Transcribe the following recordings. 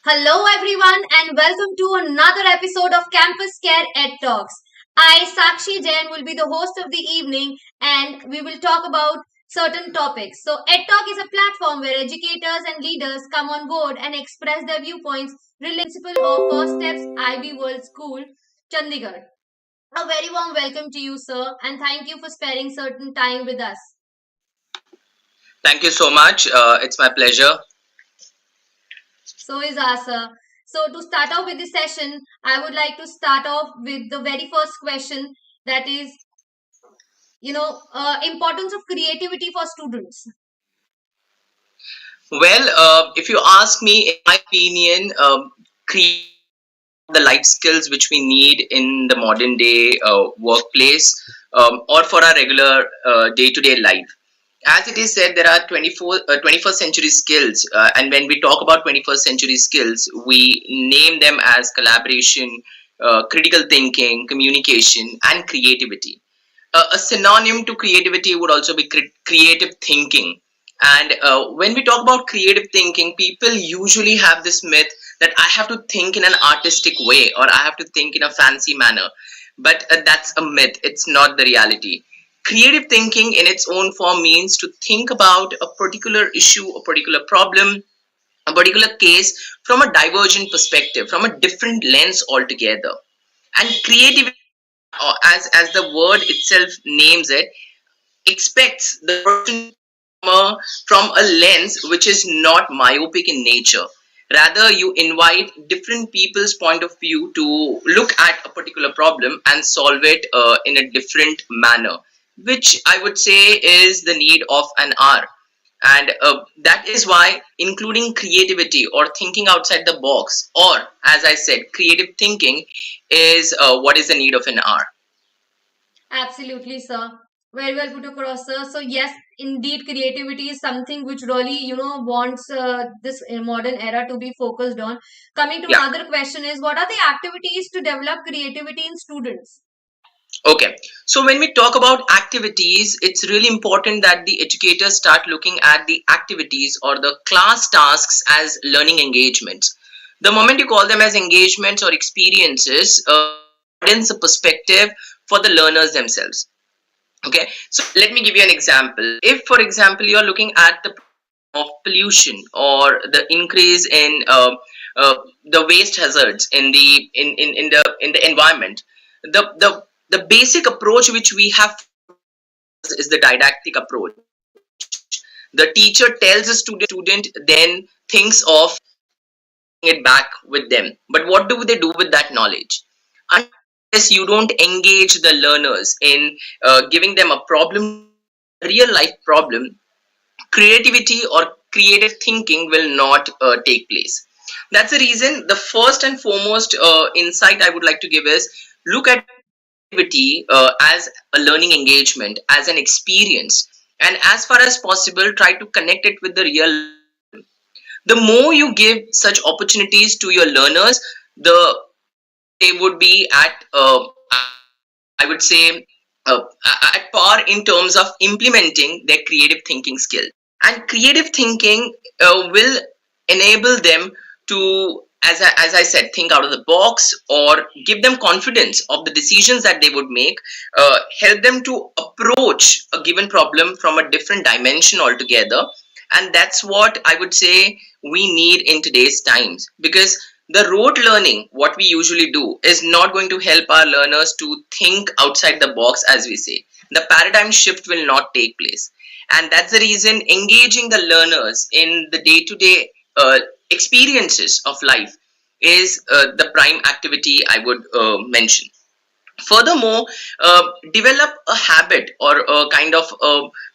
Hello, everyone, and welcome to another episode of Campus Care EdTalks. I, Sakshi Jain, will be the host of the evening, and we will talk about certain topics. So, EdTalk is a platform where educators and leaders come on board and express their viewpoints related to the principal of First Steps Ivy World School, Chandigarh. A very warm welcome to you, sir, and thank you for sparing certain time with us. Thank you so much. It's my pleasure. So is Asa. So to start off with the session, I would like to start off with the very first question that is, importance of creativity for students. Well, if you ask me, in my opinion, create the life skills which we need in the modern day workplace or for our regular day to day life. As it is said, there are 21st century skills, and when we talk about 21st century skills, we name them as collaboration, critical thinking, communication, and creativity. A synonym to creativity would also be creative thinking. And when we talk about creative thinking, people usually have this myth that I have to think in an artistic way or I have to think in a fancy manner. But that's a myth, it's not the reality. Creative thinking in its own form means to think about a particular issue, a particular problem, a particular case from a divergent perspective, from a different lens altogether. And creativity, as the word itself names it, expects the person from a lens which is not myopic in nature. Rather, you invite different people's point of view to look at a particular problem and solve it in a different manner, which I would say is the need of an hour. And that is why including creativity or thinking outside the box, or as I said, creative thinking, is what is the need of an hour. Absolutely, sir. Very well put across, sir. So yes, indeed, creativity is something which really, wants this modern era to be focused on. Coming to Yeah. another question is, what are the activities to develop creativity in students? Okay, so when we talk about activities, it's really important that the educators start looking at the activities or the class tasks as learning engagements. The moment you call them as engagements or experiences, broadens the perspective for the learners themselves. Okay, so let me give you an example. If, for example, you are looking at the of pollution or the increase in the waste hazards in the environment, the basic approach which we have is the didactic approach. The teacher tells a student, then thinks of it back with them. But what do they do with that knowledge? Unless you don't engage the learners in giving them a problem, real life problem, creativity or creative thinking will not take place. That's the reason the first and foremost insight I would like to give is look at activity as a learning engagement, as an experience, and as far as possible try to connect it with the real. The more you give such opportunities to your learners, the they would be at I would say at par in terms of implementing their creative thinking skill. And creative thinking will enable them to, as I said, think out of the box or give them confidence of the decisions that they would make, help them to approach a given problem from a different dimension altogether. And that's what I would say we need in today's times, because the rote learning, what we usually do, is not going to help our learners to think outside the box, as we say. The paradigm shift will not take place. And that's the reason engaging the learners in the day to day experiences of life is the prime activity I would mention. Furthermore, develop a habit or a kind of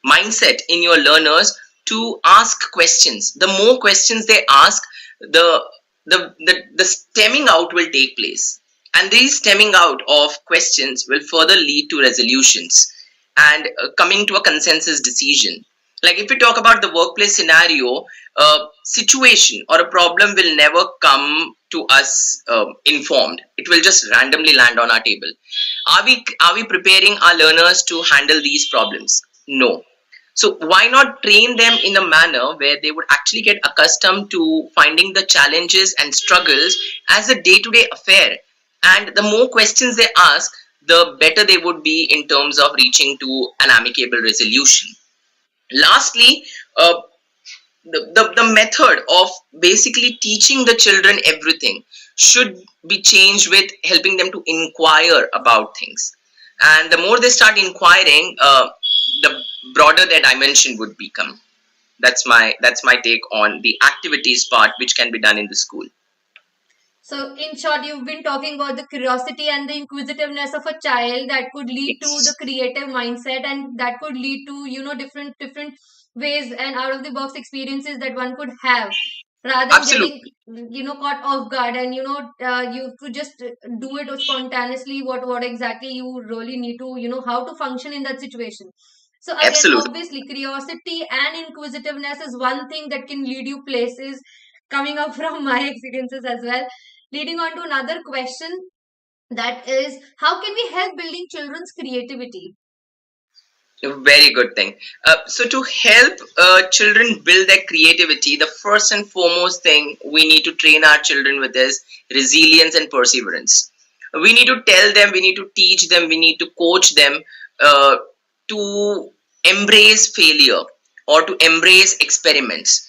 mindset in your learners to ask questions. The more questions they ask, the the stemming out will take place, and these stemming out of questions will further lead to resolutions and coming to a consensus decision. Like if we talk about the workplace scenario, a situation or a problem will never come to us informed. It will just randomly land on our table. Are we preparing our learners to handle these problems? No. So why not train them in a manner where they would actually get accustomed to finding the challenges and struggles as a day-to-day affair? And the more questions they ask, the better they would be in terms of reaching to an amicable resolution. Lastly, the method of basically teaching the children everything should be changed with helping them to inquire about things. And the more they start inquiring, the broader their dimension would become. That's my take on the activities part, which can be done in the school. So, in short, you've been talking about the curiosity and the inquisitiveness of a child that could lead to the Yes, creative mindset, and that could lead to, different ways and out of the box experiences that one could have, rather than getting, absolutely, caught off guard, and you could just do it spontaneously. What exactly you really need to, how to function in that situation. So again, absolutely. obviously, curiosity and inquisitiveness is one thing that can lead you places, coming up from my experiences as well. Leading on to another question, that is, how can we help building children's creativity? A very good thing. So to help children build their creativity, the first and foremost thing we need to train our children with is resilience and perseverance. We need to tell them, we need to teach them, we need to coach them uh, to embrace failure or to embrace experiments.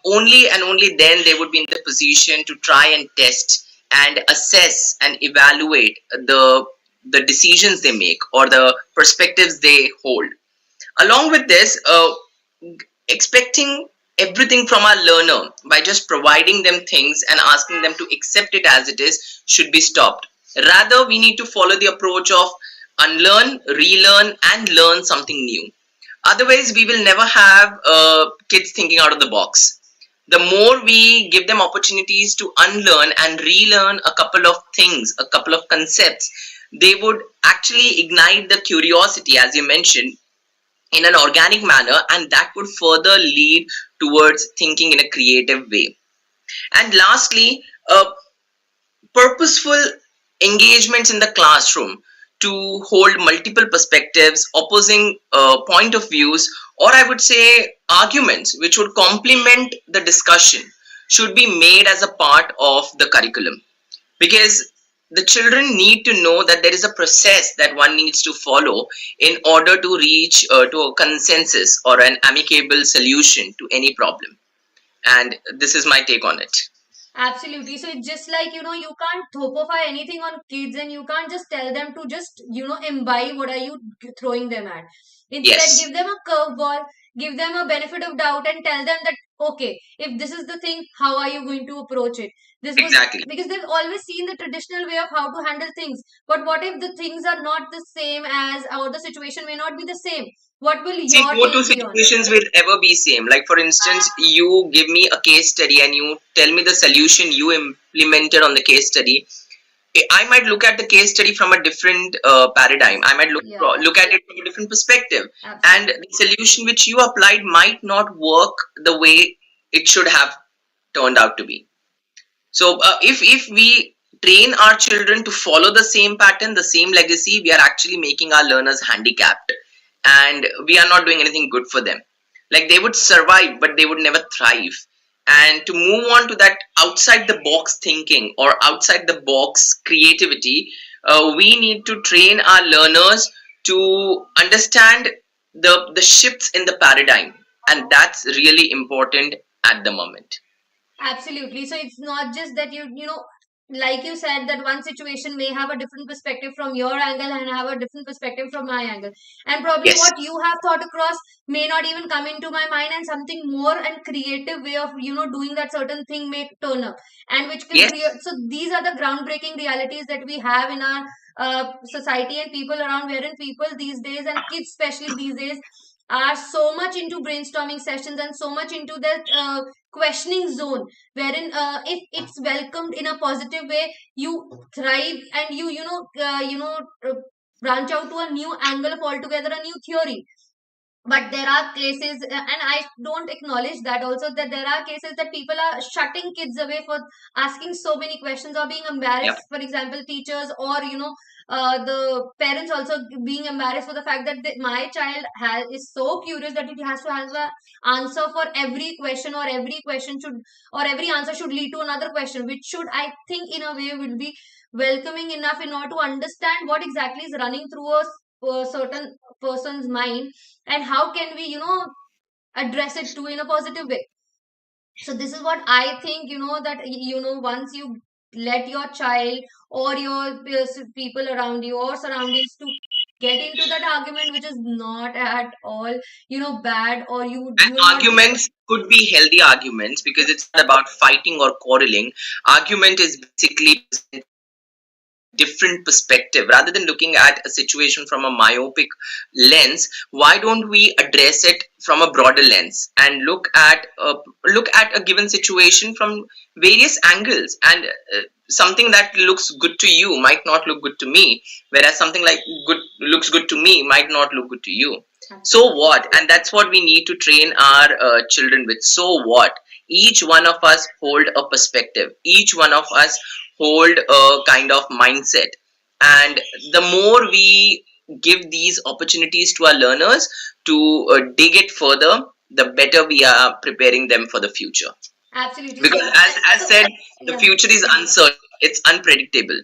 Only and only then they would be in the position to try and test and assess and evaluate the decisions they make or the perspectives they hold. Along with this, expecting everything from our learner by just providing them things and asking them to accept it as it is should be stopped. Rather, we need to follow the approach of unlearn, relearn, and learn something new. Otherwise, we will never have kids thinking out of the box. The more we give them opportunities to unlearn and relearn a couple of things, a couple of concepts, they would actually ignite the curiosity, as you mentioned, in an organic manner, and that would further lead towards thinking in a creative way. And lastly, purposeful engagements in the classroom to hold multiple perspectives, opposing point of views, or I would say arguments which would complement the discussion should be made as a part of the curriculum, because the children need to know that there is a process that one needs to follow in order to reach to a consensus or an amicable solution to any problem. And this is my take on it. Absolutely. So it's just like, you can't thopify anything on kids, and you can't just tell them to just, imbibe what are you throwing them at. Instead, Yes, give them a curveball, give them a benefit of doubt, and tell them that, okay, if this is the thing, how are you going to approach it? This was exactly. because they've always seen the traditional way of how to handle things. But what if the things are not the same as, or the situation may not be the same? What will See, your no two take be on it? situations will ever be same. Like for instance, you give me a case study and you tell me the solution you implemented on the case study. I might look at the case study from a different paradigm. I might Yeah, look at it from a different perspective, and absolutely. the solution which you applied might not work the way it should have turned out to be. So, if we train our children to follow the same pattern, the same legacy, we are actually making our learners handicapped, and we are not doing anything good for them. Like they would survive, but they would never thrive. And to move on to that outside the box thinking or outside the box creativity, we need to train our learners to understand the shifts in the paradigm, and that's really important at the moment. Absolutely. So it's not just that like you said, that one situation may have a different perspective from your angle and have a different perspective from my angle. And probably Yes, what you have thought across may not even come into my mind, and something more and creative way of, doing that certain thing may turn up, and which can yes, create. So these are the groundbreaking realities that we have in our society and people around, wherein people these days, and kids especially these days, are so much into brainstorming sessions and so much into that questioning zone, wherein if it's welcomed in a positive way, you thrive, and branch out to a new angle of altogether a new theory. But there are cases, and I don't acknowledge that also, that there are cases that people are shutting kids away for asking so many questions or being Yeah. embarrassed, for example teachers, or the parents also being embarrassed for the fact that my child is so curious that it has to have an answer for every question, or every question should, or every answer should lead to another question, which should, I think, in a way will be welcoming enough in order to understand what exactly is running through a certain person's mind, and how can we address it too in a positive way. So this is what I think, that once you let your child or your people around you or surroundings to get into that argument, which is not at all bad, or you And will not be. arguments could be healthy arguments because it's not about fighting or quarreling. Argument is basically different perspective rather than looking at a situation from a myopic lens. Why don't we address it from a broader lens and look at a given situation from various angles, and something that looks good to you might not look good to me, whereas something like good looks good to me might not look good to you. So what? And that's what we need to train our children with. So what? Each one of us hold a perspective, each one of us hold a kind of mindset, and the more we give these opportunities to our learners to dig it further, the better we are preparing them for the future. Absolutely. Because as said, the Yeah. future is uncertain, it's unpredictable,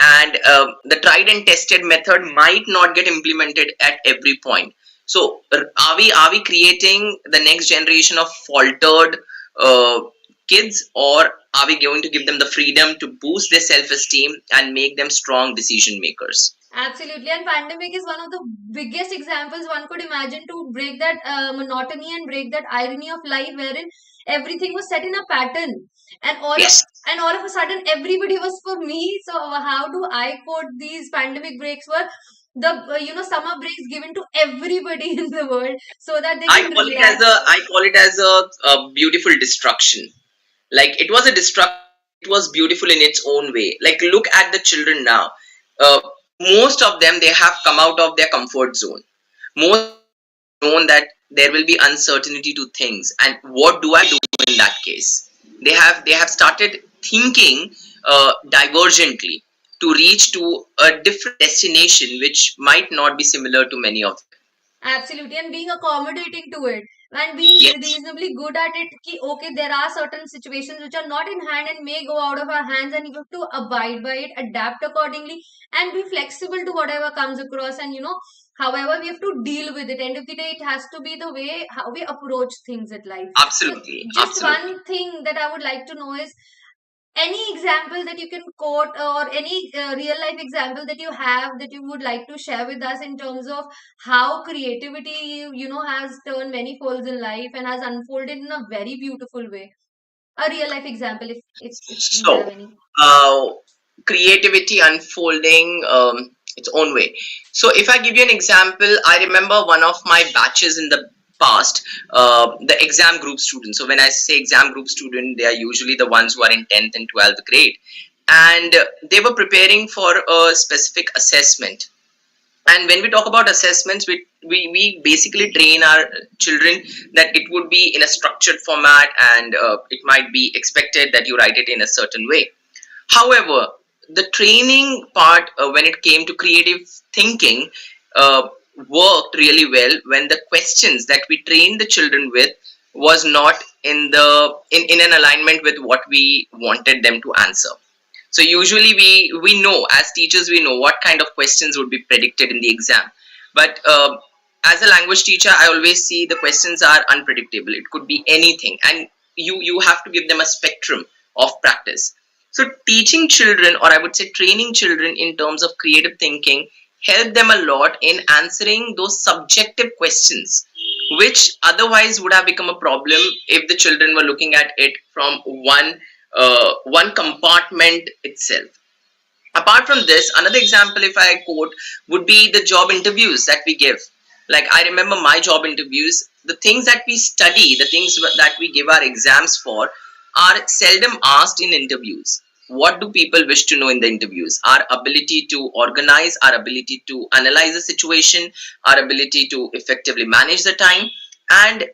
and the tried and tested method might not get implemented at every point. So are we creating the next generation of faltered uh, kids, or are we going to give them the freedom to boost their self-esteem and make them strong decision makers? Absolutely, and pandemic is one of the biggest examples one could imagine to break that monotony and break that irony of life, wherein everything was set in a pattern, and Yes, all of a sudden everybody was for me. So how do I quote these pandemic breaks were the summer breaks given to everybody in the world so that they I can call it as relax. a beautiful destruction. Like it was a destruction, it was beautiful in its own way. Like look at the children now. uh, Most of them, they have come out of their comfort zone. Most known that there will be uncertainty to things, and what do I do in that case? They have started thinking divergently to reach to a different destination which might not be similar to many of them. Absolutely, and being accommodating to it and being Yes, reasonably good at it. Okay, there are certain situations which are not in hand and may go out of our hands, and you have to abide by it, adapt accordingly, and be flexible to whatever comes across. And however, we have to deal with it. End of the day, it has to be the way how we approach things at life. So, absolutely, just absolutely. one thing that I would like to know is any example that you can quote, or any real life example that you have that you would like to share with us in terms of how creativity has turned many folds in life and has unfolded in a very beautiful way. A real life example, if we have So, any. uh, creativity unfolding its own way. So, if I give you an example, I remember one of my batches in the past, the exam group students. So, when I say exam group student, they are usually the ones who are in 10th and 12th grade. And they were preparing for a specific assessment. And when we talk about assessments, we basically train our children that it would be in a structured format, and it might be expected that you write it in a certain way. However, the training part, when it came to creative thinking, uh, worked really well when the questions that we trained the children with was not in an alignment with what we wanted them to answer. So usually we know, as teachers, we know what kind of questions would be predicted in the exam. But as a language teacher, I always see the questions are unpredictable. It could be anything, and you have to give them a spectrum of practice. So teaching children, or I would say training children in terms of creative thinking, help them a lot in answering those subjective questions, which otherwise would have become a problem if the children were looking at it from one compartment itself. Apart from this, another example, if I quote, would be the job interviews that we give. Like I remember my job interviews, the things that we study, the things that we give our exams for, are seldom asked in interviews. what do people wish to know in the interviews? Our ability to organize, our ability to analyze the situation, our ability to effectively manage the time, and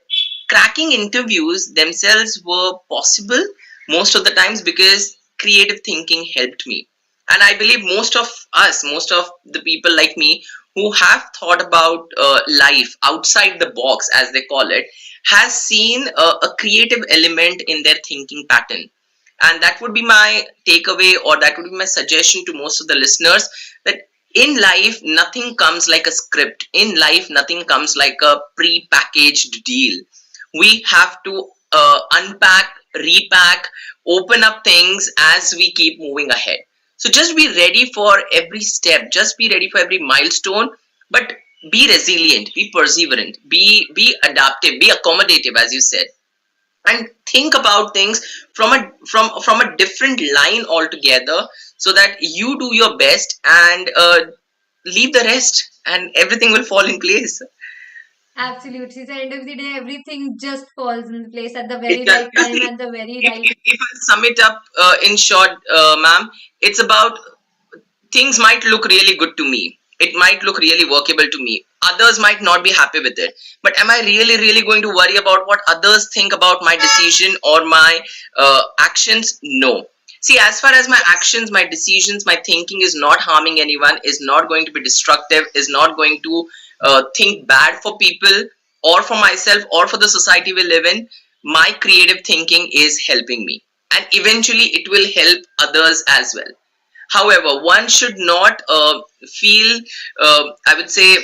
cracking interviews themselves were possible most of the times because creative thinking helped me. And I believe most of us, most of the people like me who have thought about life outside the box, as they call it, has seen a creative element in their thinking pattern. And that would be my takeaway, or that would be my suggestion to most of the listeners, that in life nothing comes like a script. In life nothing comes like a pre-packaged deal. We have to unpack, repack, open up things as we keep moving ahead. So just be ready for every step, just be ready for every milestone, but be resilient, be perseverant, be adaptive, be accommodative, as you said, and think about things from a different line altogether, so that you do your best and leave the rest, and everything will fall in place. Absolutely. So, end of the day, everything just falls in place at the It very does. right You time see, and the very if, right. if, if I sum it up in short, ma'am, it's about things might look really good to me. It might look really workable to me. Others might not be happy with it. But am I really, really going to worry about what others think about my decision or my actions? No. See, as far as my actions, my decisions, my thinking is not harming anyone, is not going to be destructive, is not going to think bad for people or for myself or for the society we live in, my creative thinking is helping me. And eventually it will help others as well. However, one should not feel, I would say,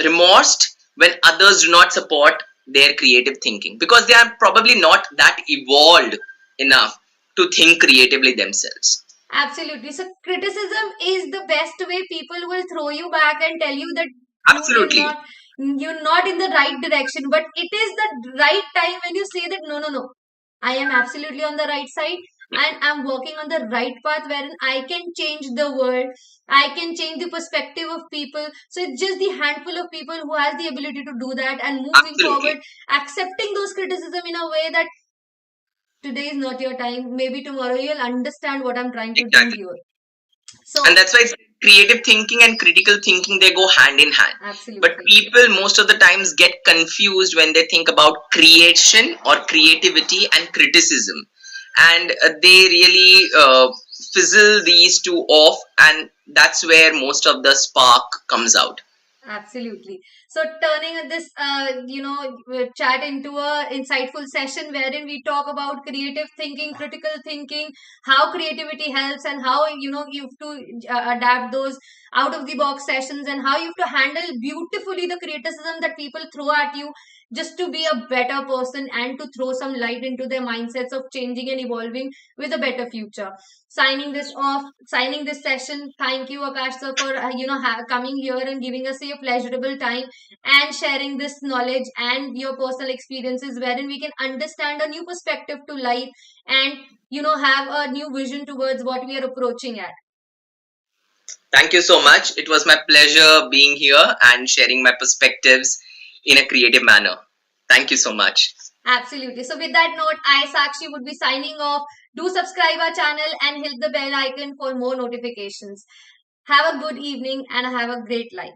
remorse when others do not support their creative thinking, because they are probably not that evolved enough to think creatively themselves. Absolutely. So, criticism is the best way people will throw you back and tell you that you did Absolutely. not, you're not in the right direction. But it is the right time when you say that, no, no, no, I am absolutely on the right side and I'm walking on the right path wherein I can change the world. I can change the perspective of people. So, it's just the handful of people who has the ability to do that and moving forward, Absolutely. accepting those criticism in a way that today is not your time. Maybe tomorrow you'll understand what I'm trying to do Exactly. here. And So, that's why creative thinking and critical thinking, they go hand in hand. But absolutely. people most of the times get confused when they think about creation or creativity and criticism, and they really fizzle these two off, and that's where most of the spark comes out. Absolutely. So turning this, chat into a insightful session wherein we talk about creative thinking, critical thinking, how creativity helps, and how you have to adapt those out of the box sessions, and how you have to handle beautifully the criticism that people throw at you, just to be a better person and to throw some light into their mindsets of changing and evolving with a better future. Signing this off, signing this session. Thank you, Akash sir, for coming here and giving us a pleasurable time and sharing this knowledge and your personal experiences, wherein we can understand a new perspective to life and have a new vision towards what we are approaching at. Thank you so much. It was my pleasure being here and sharing my perspectives in a creative manner. Thank you so much. Absolutely. So with that note, I, Sakshi, would be signing off. Do subscribe our channel and hit the bell icon for more notifications. Have a good evening and have a great life.